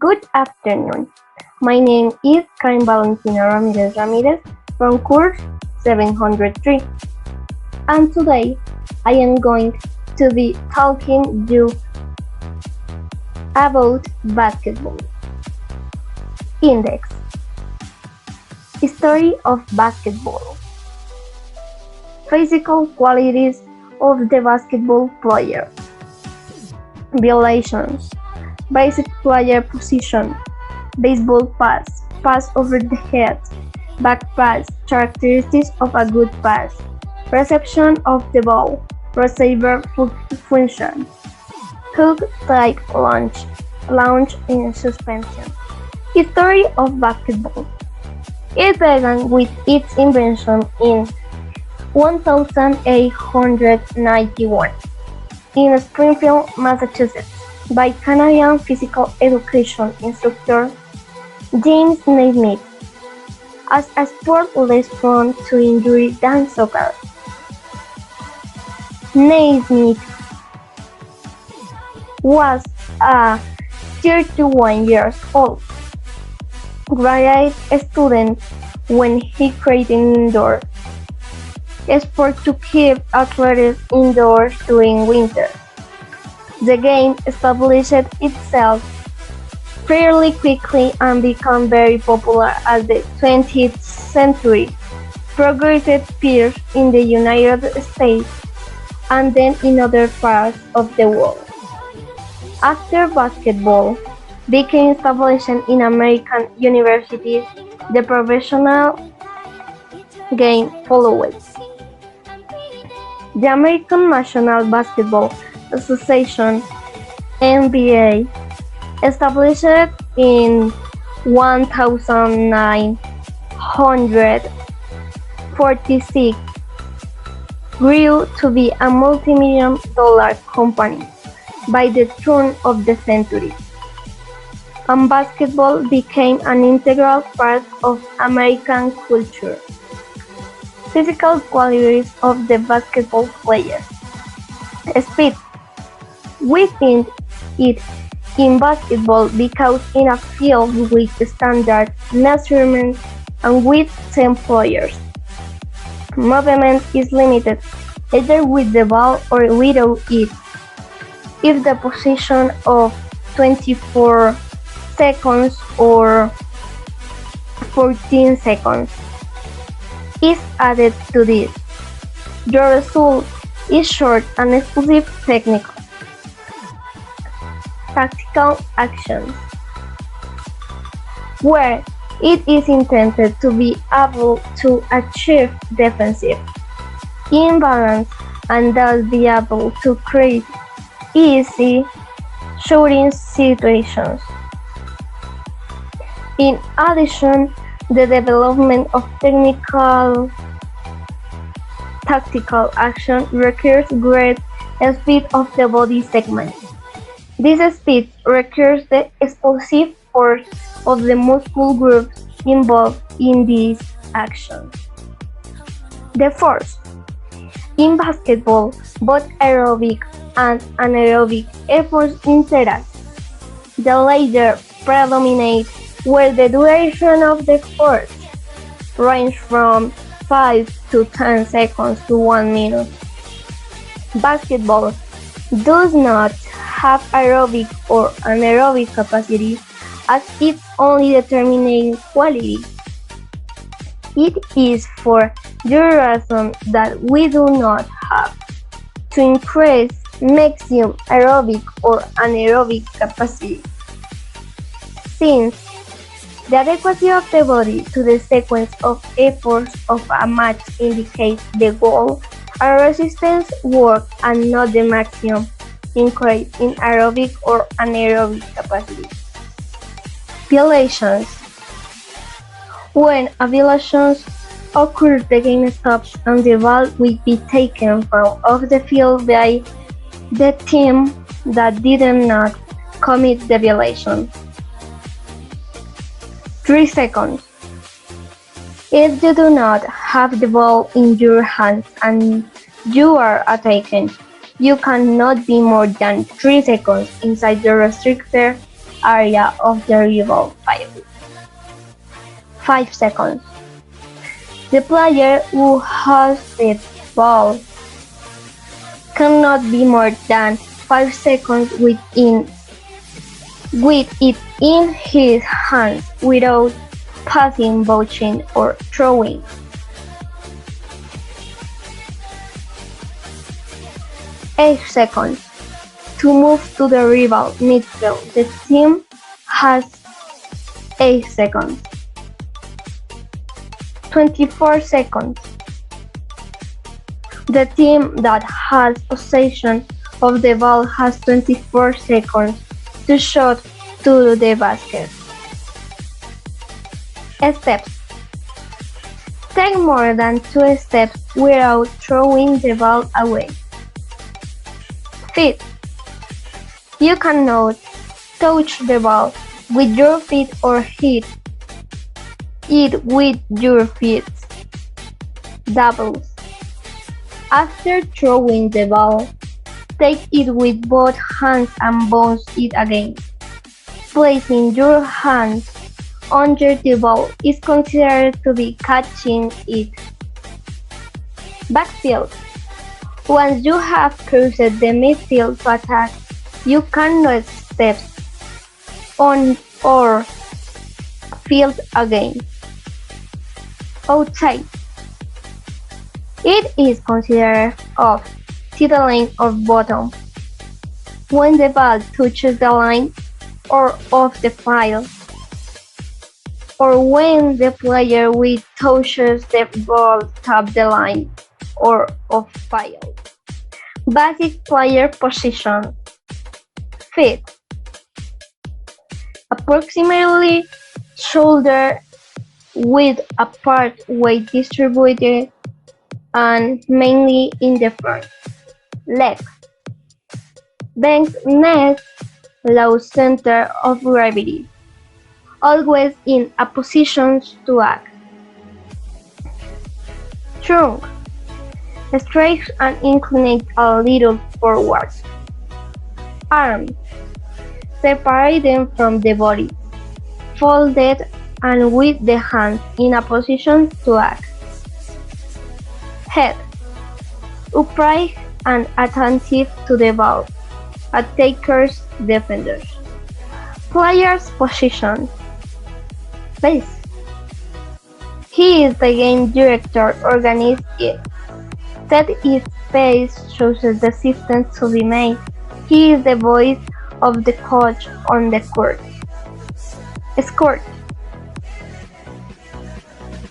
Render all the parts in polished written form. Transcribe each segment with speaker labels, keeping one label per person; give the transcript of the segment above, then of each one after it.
Speaker 1: Good afternoon. My name is Karen Valentina Ramirez from course 703, and today I am going to be talking you about basketball. Index. History of basketball. Physical qualities of the basketball player. Violations. Basic player position. Baseball pass. Pass over the head. Back pass. Characteristics of a good pass. Reception of the ball. Receiver function. Hook type launch. Launch in suspension. History of basketball. It began with its invention in 1891 in Springfield, Massachusetts, by Canadian physical education instructor James Naismith as a sport less prone to injury than soccer. Naismith was a 31 years old graduate student when he created indoor sport to keep athletes indoors during winter. The game established itself fairly quickly and became very popular as the 20th century progressed first in the United States and then in other parts of the world. After basketball became established in American universities, the professional game followed. The American National Basketball Association (NBA), established in 1946, grew to be a multi-million-dollar company by the turn of the century, and basketball became an integral part of American culture. Physical qualities of the basketball player. Speed. We think it in basketball because in a field with standard measurements and with 10 players, movement is limited either with the ball or without it. If the position of 24 seconds or 14 seconds is added to this, the result is short and explosive technical. Tactical actions, where it is intended to be able to achieve defensive imbalance and thus be able to create easy shooting situations. In addition, the development of tactical action requires great speed of the body segment. This speed requires the explosive force of the muscle groups involved in these actions. The force. In basketball, both aerobic and anaerobic efforts interact. The latter predominate where the duration of the force ranges from 5 to 10 seconds to 1 minute. Basketball does not have aerobic or anaerobic capacity as its only determining quality. It is for this reason that we do not have to increase maximum aerobic or anaerobic capacity, since the adequacy of the body to the sequence of efforts of a match indicates the goal and resistance work and not the maximum increase in aerobic or anaerobic capacity. Violations. When a violation occurs, the game stops and the ball will be taken from off the field by the team that did not commit the violation. 3 seconds. If you do not have the ball in your hands and you are attacking, you cannot be more than 3 seconds inside the restricted area of the rival 5 seconds. The player who has the ball cannot be more than 5 seconds with it in his hands without passing, bouncing, or throwing. 8 seconds. To move to the rival midfield, the team has 8 seconds. 24 seconds. The team that has possession of the ball has 24 seconds to shoot to the basket. Steps. Take more than 2 steps without throwing the ball away. Feet. You cannot touch the ball with your feet or hit it with your feet. Doubles. After throwing the ball, take it with both hands and bounce it again. Placing your hands under the ball is considered to be catching it. Backfield. Once you have crossed the midfield to attack, you cannot step on or field again. Outside. It is considered off the line or bottom when the ball touches the line or off the field, or when the player with touches the ball taps the line or off field. Basic player position. Feet. Approximately shoulder width apart, weight distributed, and mainly in the front. Legs. Bent neck, low center of gravity, always in a position to act. Trunk. Straight and inclined a little forward. Arms. Separate them from the body, folded and with the hands in a position to act. Head. Upright and attentive to the ball. Attackers, defenders. Player's position. Base. He is the game director, organizes it. Set its pace, chooses the system to be made. He is the voice of the coach on the court. Escort.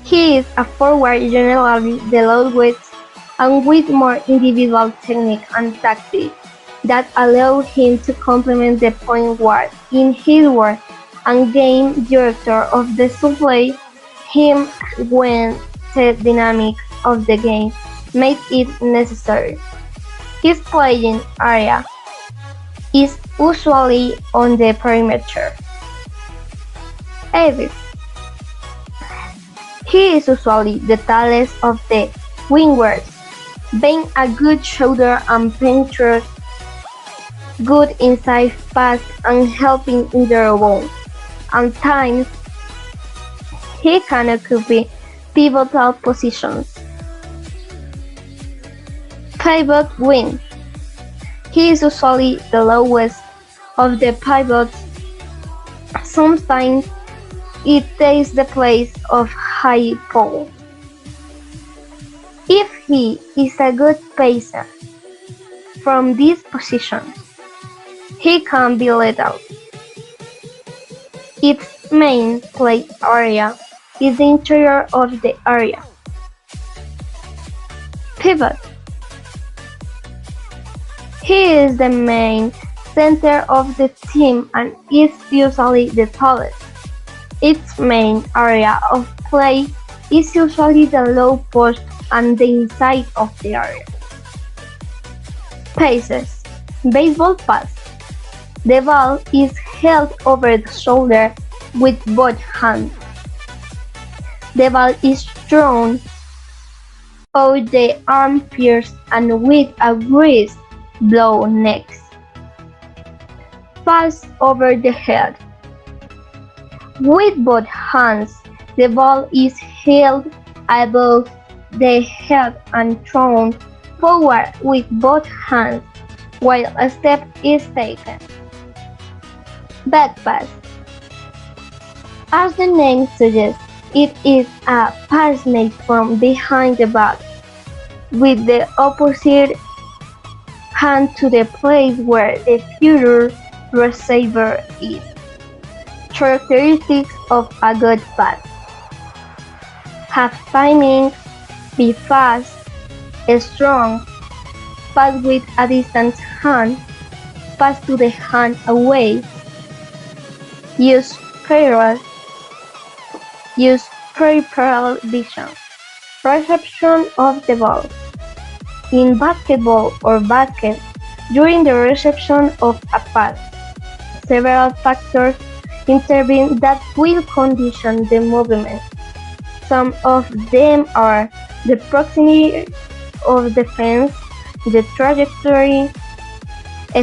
Speaker 1: He is a forward, generally the lowest and with more individual technique and tactics that allow him to complement the point guard in his work, and game director of the supply him when the dynamics of the game make it necessary. His playing area is usually on the perimeter. Avis. He is usually the tallest of the wingers, being a good shooter and penetrator, good inside pass and helping in the rebound. At times, he can occupy pivotal positions. Pivot wing. He is usually the lowest of the pivots. Sometimes it takes the place of high pole. If he is a good pacer from this position, he can be lethal. Its main play area is the interior of the area. Pivot. He is the main center of the team and is usually the tallest. Its main area of play is usually the low post and the inside of the area. Passes. Baseball pass. The ball is held over the shoulder with both hands. The ball is thrown out the arm pierced and with a wrist blow next. pass over the head. With both hands, the ball is held above the head and thrown forward with both hands while a step is taken. Back pass. As the name suggests, it is a pass made from behind the back, with the opposite hand to the place where the future receiver is. Characteristics of a good pass: have timing, be fast, strong, pass with a distant hand, pass to the hand away, use parallel Use peripheral vision. Reception of the ball. In basketball or basket, during the reception of a pass, several factors intervene that will condition the movement. Some of them are the proximity of the fence, the trajectory,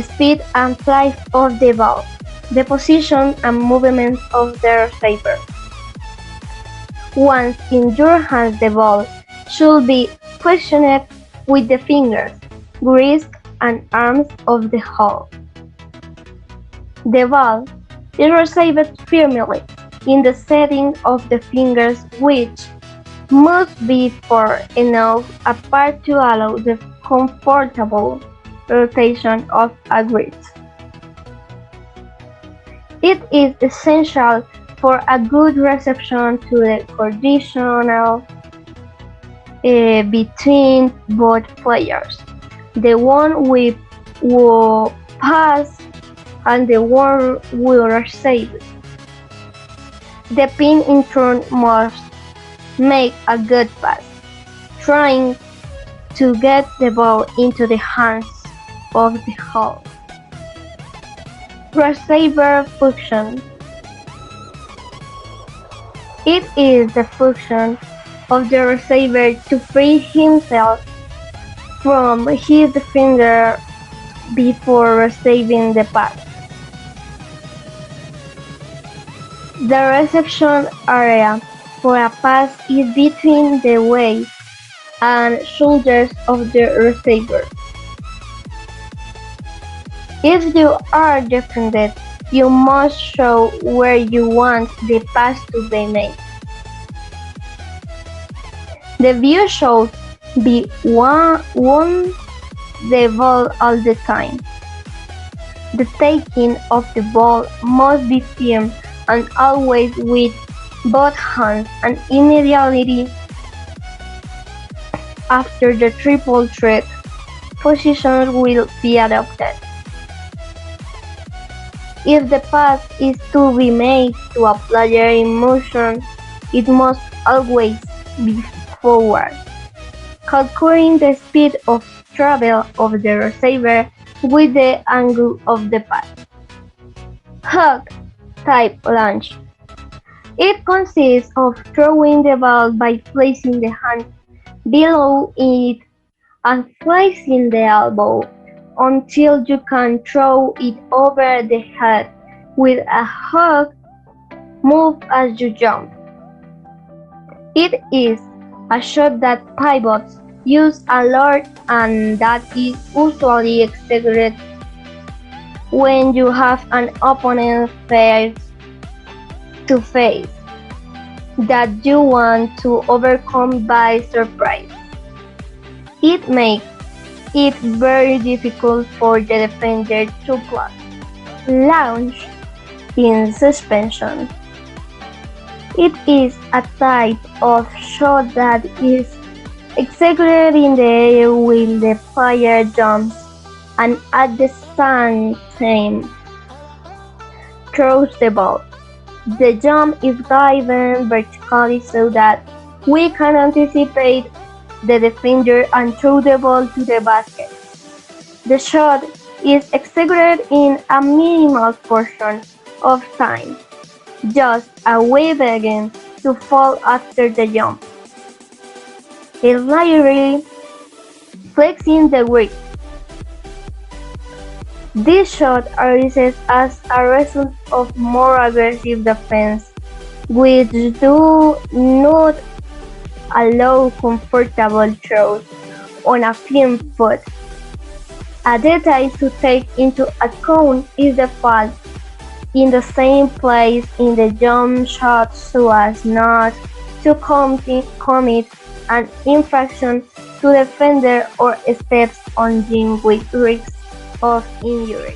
Speaker 1: speed and flight of the ball, the position and movement of the receiver. Once in your hands, the ball should be cushioned with the fingers, wrists, and arms of the whole. The ball is received firmly in the setting of the fingers, which must be far enough apart to allow the comfortable rotation of a wrist. It is essential for a good reception to the coordination between both players, the one who pass and the one who receive. The pin in turn must make a good pass, trying to get the ball into the hands of the hole. Receiver function. It is the function of the receiver to free himself from his defender before receiving the pass. The reception area for a pass is between the waist and shoulders of the receiver. If you are defended, you must show where you want the pass to be made. The view should be on the ball all the time. The taking of the ball must be firm and always with both hands, and immediately after the triple threat position will be adopted. If the pass is to be made to a player in motion, it must always be forward, calculating the speed of travel of the receiver with the angle of the pass. Hook type launch. It consists of throwing the ball by placing the hand below it and placing the elbow until you can throw it over the head with a hook move as you jump. It is a shot that pivots use a lot and that is usually executed when you have an opponent face to face that you want to overcome by surprise. It makes it very difficult for the defender to block. Launch in suspension. It is a type of shot that is executed in the air when the player jumps and at the same time throws the ball. The jump is given vertically so that we can anticipate the defender and throw the ball to the basket. The shot is executed in a minimal portion of time, just a way begging to fall after the jump. Slightly flexing the wrist. This shot arises as a result of more aggressive defense, which do not allow comfortable throws on a firm foot. A detail to take into account is the fall in the same place in the jump shot so as not to commit an infraction to defender or steps on gym with risk of injury.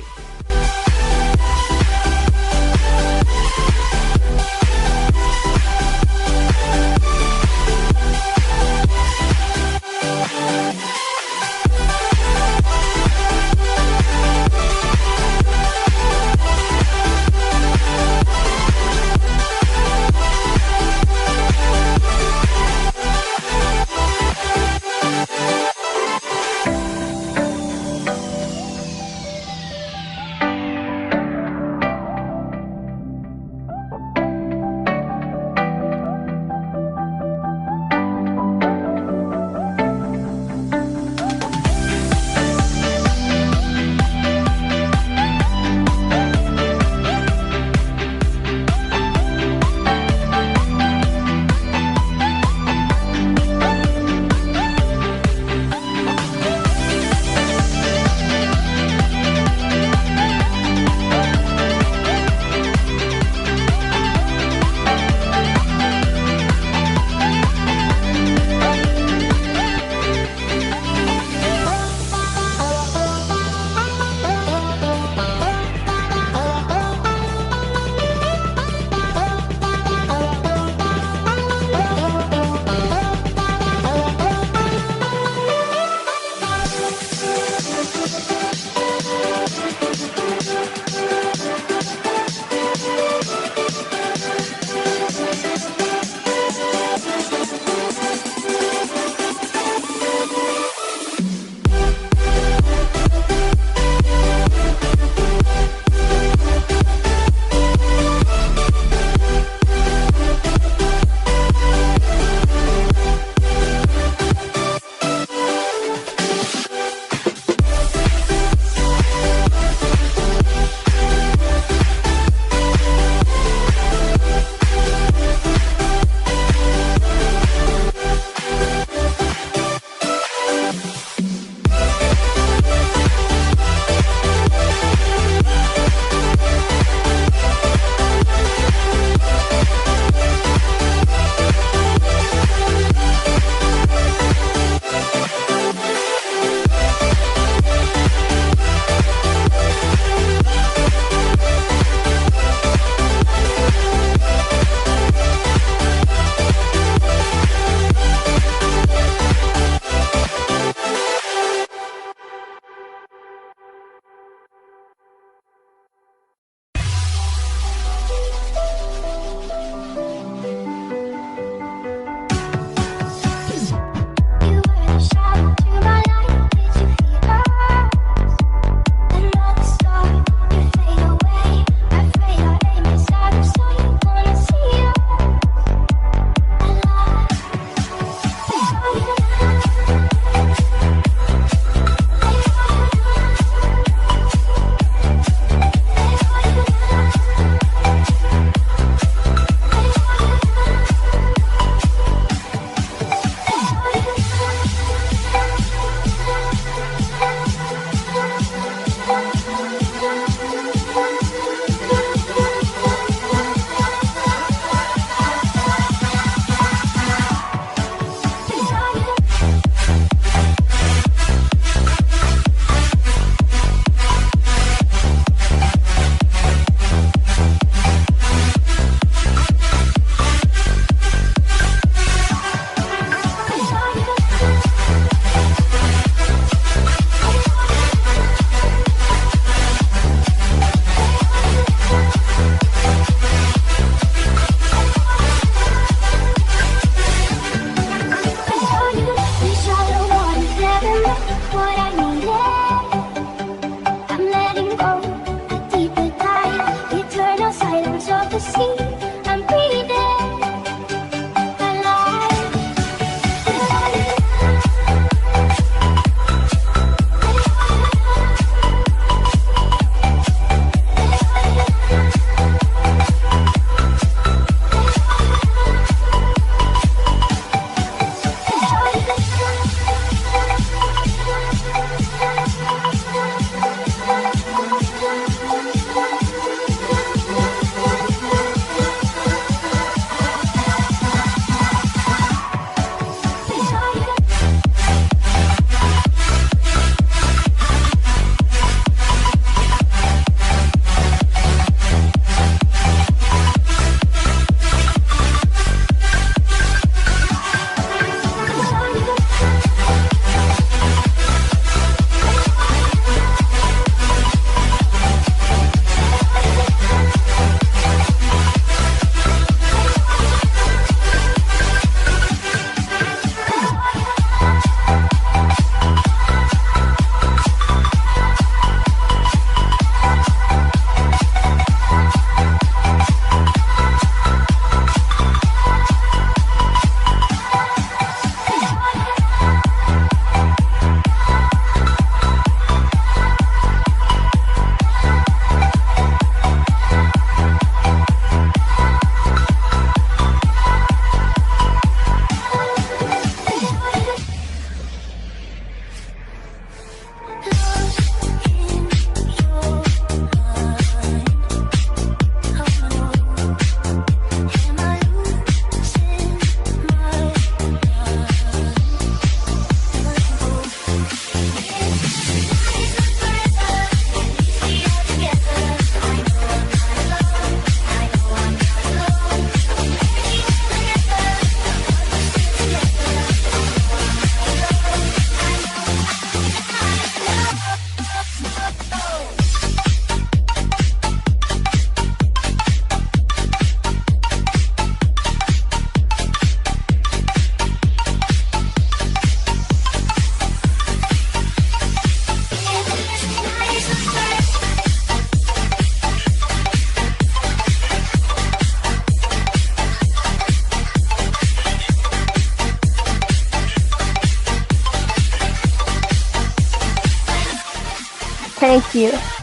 Speaker 1: Thank you.